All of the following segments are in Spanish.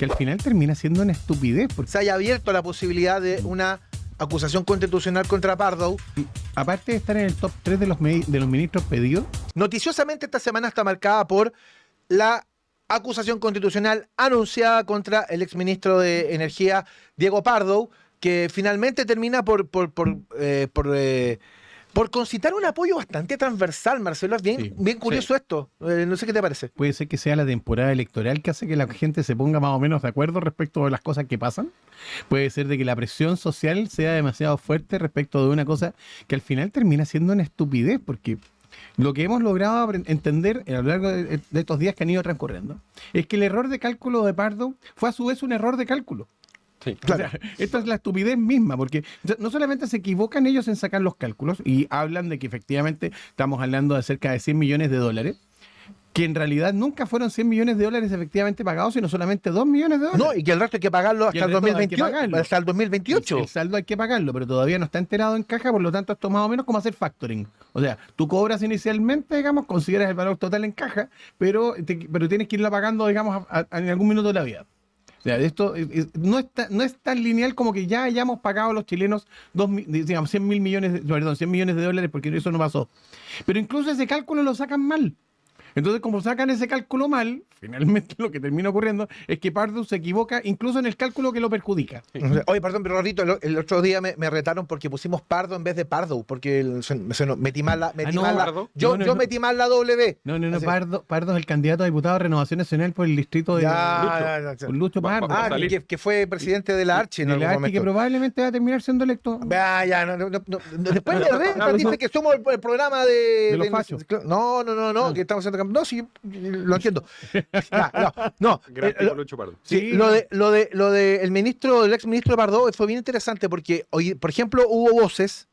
que al final termina siendo una estupidez. Porque se haya abierto la posibilidad de una acusación constitucional contra Pardo. aparte de estar en el top 3 de los ministros pedidos, Noticiosamente esta semana está marcada por la acusación constitucional anunciada contra el exministro de Energía, Diego Pardo, que finalmente termina por concitar un apoyo bastante transversal, Marcelo. Es bien curioso esto. No sé qué te parece. puede ser que sea la temporada electoral que hace que la gente se ponga más o menos de acuerdo respecto a las cosas que pasan. Puede ser de que la presión social sea demasiado fuerte respecto de una cosa que al final termina siendo una estupidez, porque lo que hemos logrado entender a lo largo de estos días que han ido transcurriendo es que el error de cálculo de Pardo fue a su vez un error de cálculo. Sí. Claro. O sea, esta es la estupidez misma, porque no solamente se equivocan ellos en sacar los cálculos y hablan de que efectivamente estamos hablando de cerca de 100 millones de dólares, que en realidad nunca fueron 100 millones de dólares efectivamente pagados, sino solamente 2 millones de dólares. No, y que el resto hay que pagarlo hasta el 2028. Hasta el 2028. El saldo hay que pagarlo, pero todavía no está enterado en caja, por lo tanto esto es más o menos como hacer factoring. O sea, tú cobras inicialmente, digamos, consideras el valor total en caja, pero tienes que irla pagando, digamos, en algún minuto de la vida. O sea, esto no es tan lineal como que ya hayamos pagado a los chilenos 100 millones de dólares, porque eso no pasó. Pero incluso ese cálculo lo sacan mal. Entonces, como sacan ese cálculo mal, finalmente lo que termina ocurriendo es que Pardo se equivoca incluso en el cálculo que lo perjudica. Oye, perdón, pero Rorrito, el otro día me retaron porque pusimos Pardo en vez de Pardo, porque metí mal la yo metí mal la W. No, Así. Pardo es el candidato a diputado de Renovación Nacional por el distrito de Ya. por Lucho Pardo. Que fue presidente de la Archi en De algún la Archi, momento. que probablemente va a terminar siendo electo. Después me retan, dice que somos el programa de los fachos. No, que estamos haciendo no, sí, lo entiendo. No. Gran tipo Lucho Pardo. Sí, lo de el ex ministro Pardo fue bien interesante porque hoy, por ejemplo, hubo voces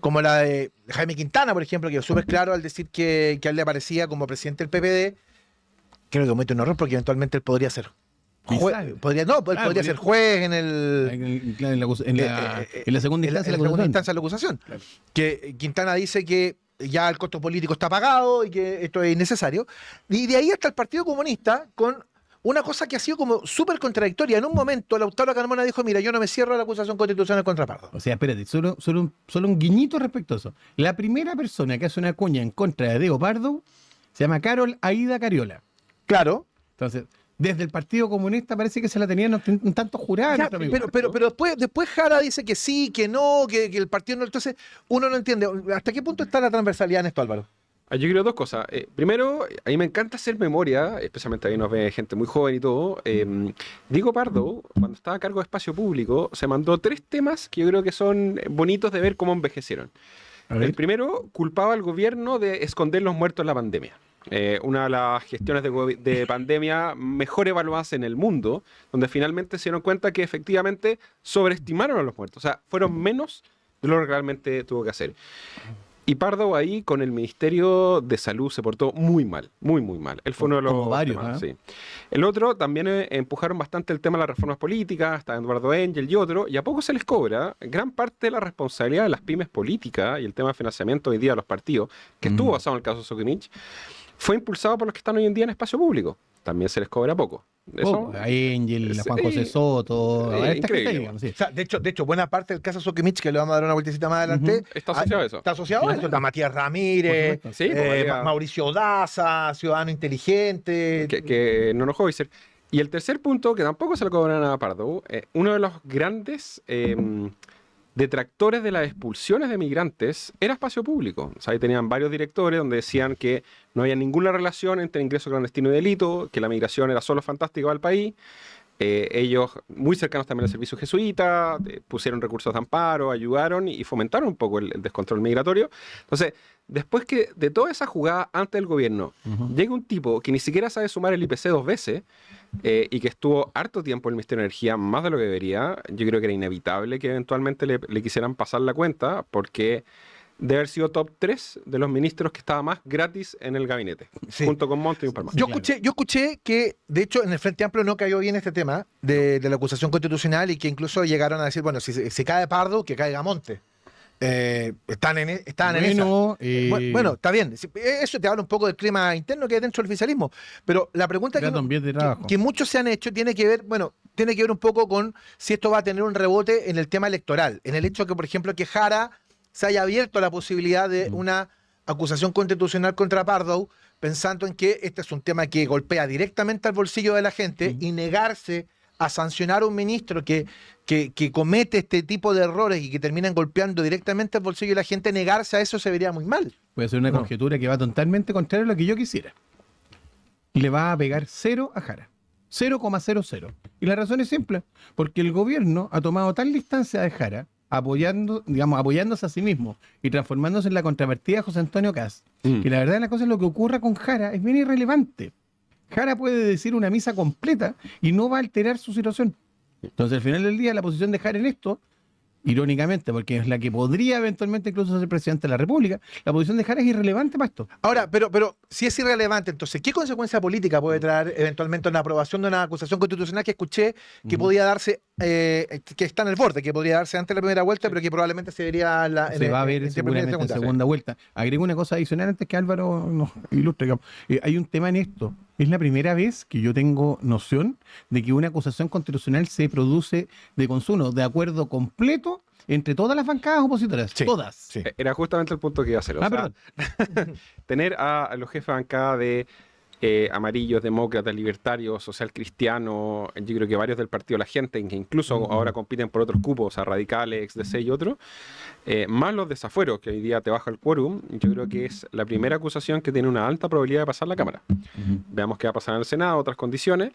como la de Jaime Quintana, por ejemplo, que es súper claro al decir que a él le aparecía como presidente del PPD. Creo que comete un error porque eventualmente él podría ser podría ser juez en la segunda instancia de la acusación. Claro. Que Quintana dice que ya el costo político está pagado y que esto es innecesario. Y de ahí hasta el Partido Comunista con una cosa que ha sido como súper contradictoria. En un momento Lautaro Carmona dijo, mira, yo no me cierro a la acusación constitucional contra Pardo. O sea, espérate, solo un guiñito respecto a eso. La primera persona que hace una cuña en contra de Diego Pardo se llama Carol Aida Cariola. Claro. Entonces, desde el Partido Comunista parece que se la tenían un tanto jurada. Ya, pero después Jara dice que sí, que no, que el partido no. Entonces, uno no entiende. ¿Hasta qué punto está la transversalidad en esto, Álvaro? Yo creo dos cosas. Primero, a mí me encanta hacer memoria, especialmente ahí nos ve gente muy joven y todo. Diego Pardo, cuando estaba a cargo de espacio público, se mandó 3 temas que yo creo que son bonitos de ver cómo envejecieron. El primero, culpaba al gobierno de esconder los muertos en la pandemia. Una de las gestiones de pandemia mejor evaluadas en el mundo, donde finalmente se dieron cuenta que efectivamente sobreestimaron a los muertos. O sea, fueron menos de lo que realmente tuvo que hacer. Y Pardo ahí con el Ministerio de Salud se portó muy mal, muy mal. Él fue uno de los como varios, temas, sí. El otro también empujaron bastante el tema de las reformas políticas, está Eduardo Engel y otro, y a poco se les cobra gran parte de la responsabilidad de las pymes políticas y el tema de financiamiento hoy día de los partidos, que estuvo basado en el caso Sokimich, fue impulsado por los que están hoy en día en espacio público. También se les cobra poco. Eso, a Engel, a Juan José Soto, a esta increíble. gente, digamos, sí. O sea, de hecho, buena parte del caso Sokimich, que le vamos a dar una vueltecita más adelante, está asociado a eso. Está asociado a eso. Está Matías Ramírez, Por supuesto. Sí, Mauricio Daza, Ciudadano Inteligente. que no nos ser. Y el tercer punto, que tampoco se le cobran a Pardo, uno de los grandes detractores de las expulsiones de migrantes era espacio público. O sea, ahí tenían varios directores donde decían que no había ninguna relación entre ingreso clandestino y delito, que la migración era solo fantástica al país. Ellos, muy cercanos también al servicio jesuita, pusieron recursos de amparo, ayudaron y fomentaron un poco el descontrol migratorio. Entonces, después que de toda esa jugada ante el gobierno, llega un tipo que ni siquiera sabe sumar el IPC 2 veces y que estuvo harto tiempo en el Ministerio de Energía, más de lo que debería, yo creo que era inevitable que eventualmente le quisieran pasar la cuenta, porque de haber sido top 3 de los ministros que estaba más gratis en el gabinete, junto con Montt y un par más. Yo escuché que, de hecho, en el Frente Amplio no cayó bien este tema de la acusación constitucional y que incluso llegaron a decir, bueno, si se cae Pardo, que caiga Montt. Estaban en esa. Bueno, Bueno, está bien. Sí, eso te habla un poco del clima interno que hay dentro del oficialismo. Pero la pregunta gato en ambiente de trabajo. que muchos se han hecho tiene que ver, bueno, tiene que ver un poco con si esto va a tener un rebote en el tema electoral. En el hecho que, por ejemplo, que Jara se haya abierto a la posibilidad de una acusación constitucional contra Pardo, pensando en que este es un tema que golpea directamente al bolsillo de la gente y negarse a sancionar a un ministro que comete este tipo de errores y que terminan golpeando directamente al bolsillo de la gente, negarse a eso se vería muy mal. Puede ser una conjetura que va totalmente contraria a lo que yo quisiera. Le va a pegar 0 a Jara. 0,00. Y la razón es simple, porque el gobierno ha tomado tal distancia de Jara, apoyándose a sí mismo y transformándose en la contrapartida de José Antonio Kast, que la verdad de las cosas, lo que ocurra con Jara es bien irrelevante. Jara puede decir una misa completa y no va a alterar su situación. Entonces, al final del día, la posición de Jara en esto, irónicamente, porque es la que podría eventualmente incluso ser presidente de la República, la posición de Jara es irrelevante para esto. Ahora, pero si es irrelevante, entonces, ¿qué consecuencia política puede traer eventualmente una aprobación de una acusación constitucional que escuché que podía darse, que está en el borde, que podría darse antes de la primera vuelta, pero que probablemente se vería Se va a ver seguramente en segunda vuelta. Agrego una cosa adicional antes que Álvaro nos ilustre. Hay un tema en esto. Es la primera vez que yo tengo noción de que una acusación constitucional se produce de consumo, de acuerdo completo entre todas las bancadas opositoras. Sí, todas. sí. Era justamente el punto que iba a hacer. O sea, Perdón. tener a los jefes de bancada de amarillos, demócratas, libertarios, social cristiano, yo creo que varios del Partido de la Gente, que incluso ahora compiten por otros cupos, o sea, radicales, XDC y otros, más los desafueros, que hoy día te baja el quórum, yo creo que es la primera acusación que tiene una alta probabilidad de pasar la Cámara. Veamos qué va a pasar en el Senado, otras condiciones,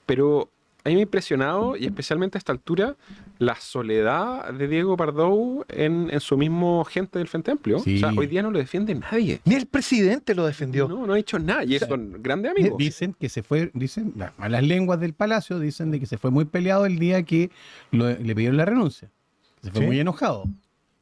pero a mí me ha impresionado, y especialmente a esta altura, la soledad de Diego Pardo en su mismo gente del Frente Amplio. Sí. O sea, hoy día no lo defiende nadie. Ni el presidente lo defendió. No ha dicho nada, y son grandes amigos. Dicen que se fue, las malas lenguas del Palacio dicen de que se fue muy peleado el día que le pidieron la renuncia. Se fue ¿Sí? muy enojado.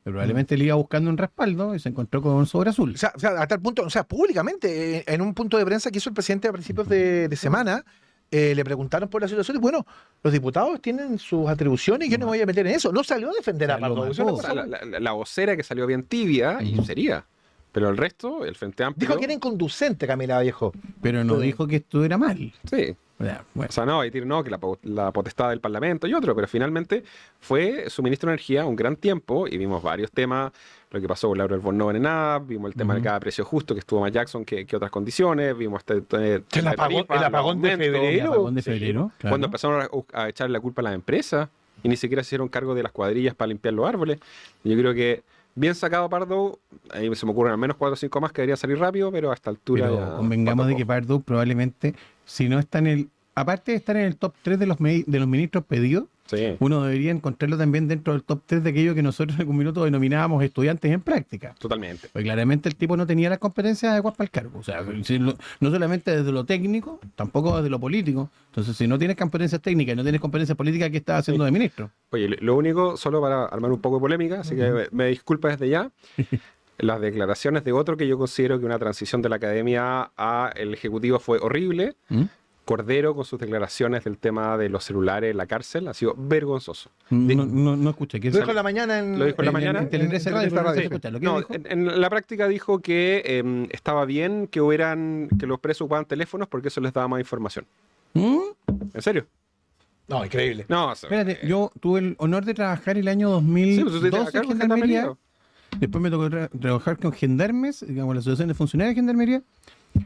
Pero probablemente le iba buscando un respaldo y se encontró con un sobre azul. O sea, a tal punto, o sea, públicamente, en un punto de prensa que hizo el presidente a principios de semana, le preguntaron por la situación y bueno, los diputados tienen sus atribuciones y yo no me voy a meter en eso. No salió a defender a O sea, lo Pardo. mató. Eso no O sea, pasó. la vocera que salió bien tibia, y sería. Pero el resto, el Frente Amplio... Dijo que era inconducente, Camila Viejo. Pero no dijo que esto era mal. Sí. O sea, bueno. O sea, no, decir no, que la potestad del Parlamento y otro, pero finalmente fue su ministro de Energía un gran tiempo y vimos varios temas, lo que pasó con Laura Albornoz en ENAP, vimos el tema del cada precio justo que estuvo más Jackson que otras condiciones, vimos El apagón de febrero. El apagón de febrero, claro. Cuando empezaron a echarle la culpa a las empresas y ni siquiera se hicieron cargo de las cuadrillas para limpiar los árboles. Yo creo que bien sacado Pardo, ahí se me ocurren al menos 4 o 5 más que debería salir rápido, pero a esta altura Pero ya convengamos de falta que Pardo probablemente, si no está en el, aparte de estar en el top 3 de los ministros pedidos, Sí. uno debería encontrarlo también dentro del top 3 de aquello que nosotros en algún minuto denominábamos estudiantes en práctica. Totalmente. Pues claramente el tipo no tenía las competencias adecuadas para el cargo. O sea, no solamente desde lo técnico, tampoco desde lo político. Entonces, si no tienes competencias técnicas y no tienes competencias políticas, ¿qué estás haciendo de ministro? Oye, lo único, solo para armar un poco de polémica, así que me disculpa desde ya, las declaraciones de otro que yo considero que una transición de la academia a el ejecutivo fue horrible. Cordero, con sus declaraciones del tema de los celulares en la cárcel, ha sido vergonzoso. No escuché. Lo dijo en la mañana Lo dijo en la mañana. En Tele13 Radio, pero no se Sí. escucha. ¿Lo que No, dijo? en la práctica dijo que estaba bien que los presos ocupaban teléfonos porque eso les daba más información. ¿En serio? No, increíble. No, o sea, Espérate, yo tuve el honor de trabajar el año sí, pues tú te 2012 acá en con Gendarmería. Gendarmería. Después me tocó trabajar con gendarmes, digamos, la Asociación de Funcionarios de Gendarmería.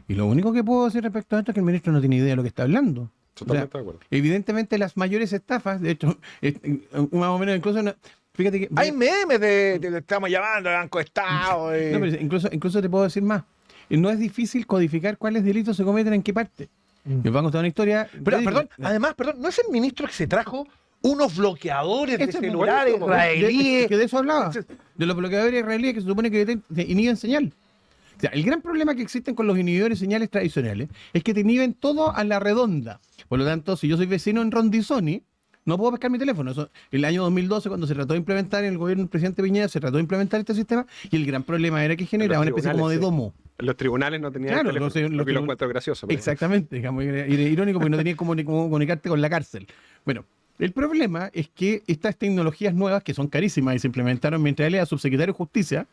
Y lo único que puedo decir respecto a esto es que el ministro no tiene idea de lo que está hablando. Totalmente O sea, de acuerdo. evidentemente las mayores estafas, de hecho, más o menos incluso, fíjate que... Hay memes de le estamos llamando al Banco Estado. No, pero incluso te puedo decir más. No es difícil codificar cuáles delitos se cometen en qué parte. Les voy a contar una historia. Pero, ridícula. perdón, además, ¿no es el ministro que se trajo unos bloqueadores de Este es celulares por eso, israelíes? Que de eso hablaba. De los bloqueadores israelíes que se supone que te inhiben señal. O sea, el gran problema que existen con los inhibidores de señales tradicionales es que te inhiben todo a la redonda. Por lo tanto, si yo soy vecino en Rondizoni, no puedo pescar mi teléfono. Eso, el año 2012, cuando se trató de implementar en el gobierno del presidente Piñera, se trató de implementar este sistema y el gran problema era que generaba una especie como de domo. Los tribunales no tenían Claro, el teléfono, los lo que lo tribun- encuentro gracioso. pero- Exactamente, digamos, era irónico porque no tenías cómo comunicarte con la cárcel. Bueno, El problema es que estas tecnologías nuevas, que son carísimas y se implementaron mientras él era subsecretario de Justicia,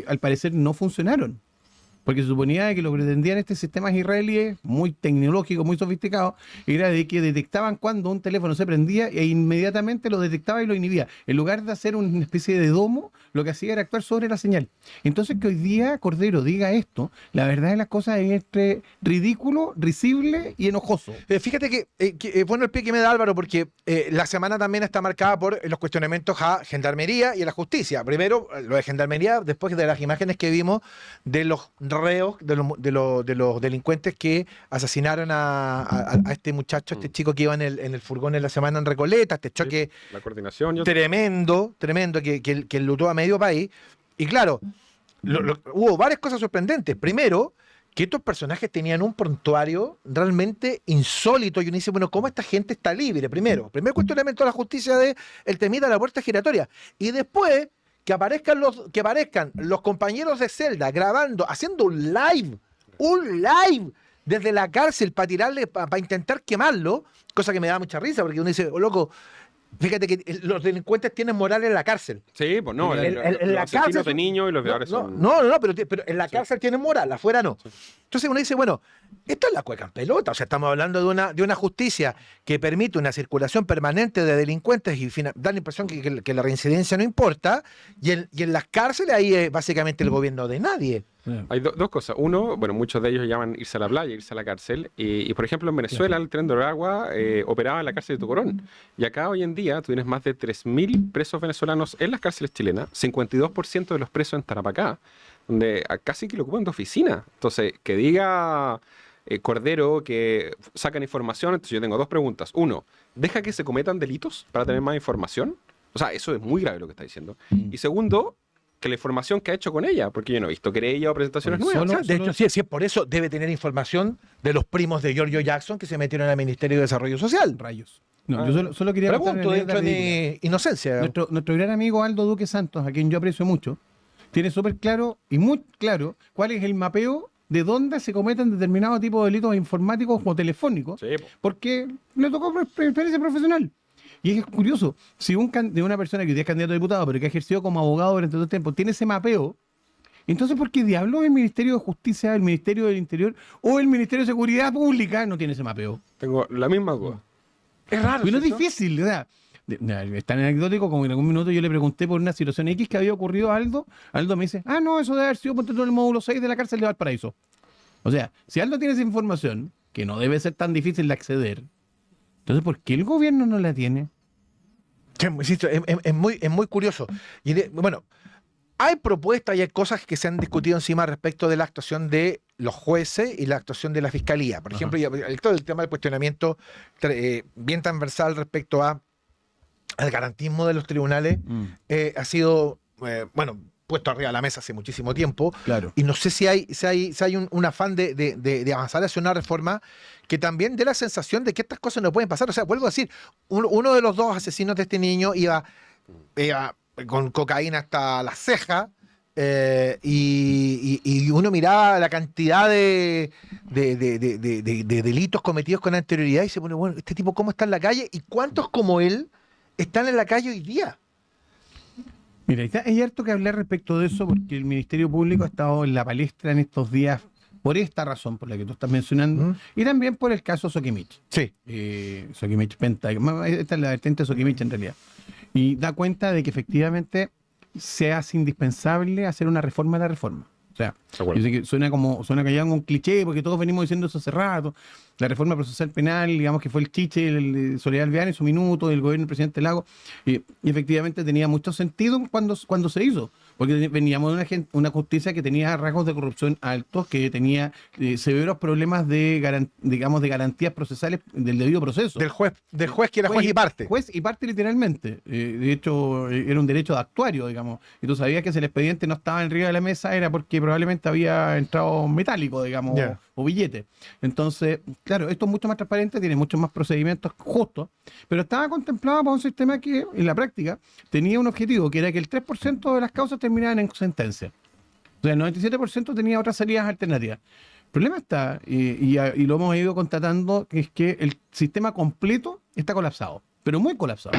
al parecer no funcionaron. Porque se suponía que lo que pretendían estos sistemas israelíes, muy tecnológicos, muy sofisticados, era de que detectaban cuando un teléfono se prendía e inmediatamente lo detectaba y lo inhibía. En lugar de hacer una especie de domo, lo que hacía era actuar sobre la señal. Entonces que hoy día Cordero diga esto, la verdad de las cosas es entre ridículo, risible y enojoso. Fíjate que bueno el pie que me da Álvaro, porque la semana también está marcada por los cuestionamientos a Gendarmería y a la justicia. Primero, lo de Gendarmería, después de las imágenes que vimos de los reos, de los delincuentes que asesinaron a este muchacho, este chico que iba en el furgón en la semana en Recoleta, este choque La coordinación. tremendo que enlutó a medio país. Y claro, hubo varias cosas sorprendentes. Primero, que estos personajes tenían un prontuario realmente insólito. Y uno dice, bueno, ¿cómo esta gente está libre? Primero, primer cuestionamiento de la justicia de el temita de la puerta giratoria. Y después, que aparezcan los compañeros de celda grabando, haciendo un live desde la cárcel para tirarle, para intentar quemarlo, cosa que me da mucha risa, porque uno dice, oh, loco, fíjate que los delincuentes tienen moral en la cárcel. Sí, pues no, En los la asesinos cárcel de niños y los violadores son... No, pero en la cárcel tienen moral, afuera no. Entonces uno dice, bueno, esto es la cueca en pelota. O sea, estamos hablando de una justicia que permite una circulación permanente de delincuentes y da la impresión que la reincidencia no importa. Y en las cárceles ahí es básicamente el gobierno de nadie. Hay dos cosas. Uno, bueno, muchos de ellos llaman irse a la playa, irse a la cárcel. Y por ejemplo, en Venezuela, el Tren de Aragua operaba en la cárcel de Tocorón. Y acá hoy en día tú tienes más de 3.000 presos venezolanos en las cárceles chilenas, 52% de los presos en Tarapacá, donde casi que lo ocupan de oficina. Entonces, que diga Cordero que sacan información, entonces yo tengo dos preguntas. Uno, ¿deja que se cometan delitos para tener más información? O sea, eso es muy grave lo que está diciendo. Y segundo, que la información que ha hecho con ella, porque yo no he visto querella o presentaciones Porque nuevas. O sea, de hecho, sí, es por eso debe tener información de los primos de Giorgio Jackson que se metieron al Ministerio de Desarrollo Social. Rayos. No, yo solo quería contar Pregunto, una dentro anécdota de ridícula. mi inocencia. Nuestro gran amigo Aldo Duque Santos, a quien yo aprecio mucho, tiene súper claro y muy claro cuál es el mapeo de dónde se cometen determinados tipos de delitos informáticos o telefónicos, Sí, po. porque le tocó experiencia profesional. Y es curioso, si de una persona que hoy día es candidato a diputado, pero que ha ejercido como abogado durante todo el tiempo, tiene ese mapeo, entonces ¿por qué diablos el Ministerio de Justicia, el Ministerio del Interior o el Ministerio de Seguridad Pública no tiene ese mapeo? Tengo la misma duda. Es raro. Porque no es ¿cierto? difícil, ¿verdad? Es tan anecdótico como que en algún minuto yo le pregunté por una situación X que había ocurrido a Aldo. Aldo me dice, no, eso debe haber sido por todo el módulo 6 de la cárcel de Valparaíso. O sea, si Aldo tiene esa información, que no debe ser tan difícil de acceder, entonces ¿por qué el gobierno no la tiene? Sí, insisto, es muy curioso. Y bueno, hay propuestas y hay cosas que se han discutido encima respecto de la actuación de los jueces y la actuación de la fiscalía. Por ejemplo, todo el tema del cuestionamiento bien transversal respecto al garantismo de los tribunales ha sido, puesto arriba de la mesa hace muchísimo tiempo. Claro. Y no sé si hay un afán de avanzar hacia una reforma que también dé la sensación de que estas cosas no pueden pasar. O sea, vuelvo a decir, uno de los dos asesinos de este niño iba con cocaína hasta la ceja, y uno miraba la cantidad de delitos cometidos con anterioridad y se pone, bueno, este tipo cómo está en la calle y cuántos como él están en la calle hoy día. Mira, hay harto que hablar respecto de eso porque el Ministerio Público ha estado en la palestra en estos días por esta razón, por la que tú estás mencionando, y también por el caso Sokimich. Sí. Sokimich Penta, esta es la vertiente de Sokimich en realidad. Y da cuenta de que efectivamente se hace indispensable hacer una reforma de la reforma. O sea, yo sé que suena que ya un cliché, porque todos venimos diciendo eso hace rato. La reforma procesal penal, digamos que fue el chiche, el Soledad Alvear en su minuto, del gobierno del presidente Lago, y efectivamente tenía mucho sentido cuando se hizo, porque veníamos de una justicia que tenía rasgos de corrupción altos, que tenía severos problemas de garantías procesales del debido proceso. Del juez que era juez y parte. Juez y parte literalmente. De hecho, era un derecho de actuario, digamos. Y tú sabías que si el expediente no estaba arriba de la mesa era porque probablemente había entrado metálico, digamos, o billete. Entonces, claro, esto es mucho más transparente, tiene muchos más procedimientos justos, pero estaba contemplado por un sistema que, en la práctica, tenía un objetivo, que era que el 3% de las causas terminaban en sentencia. O sea, el 97% tenía otras salidas alternativas. El problema está, y lo hemos ido constatando, que es que el sistema completo está colapsado. pero muy colapsado.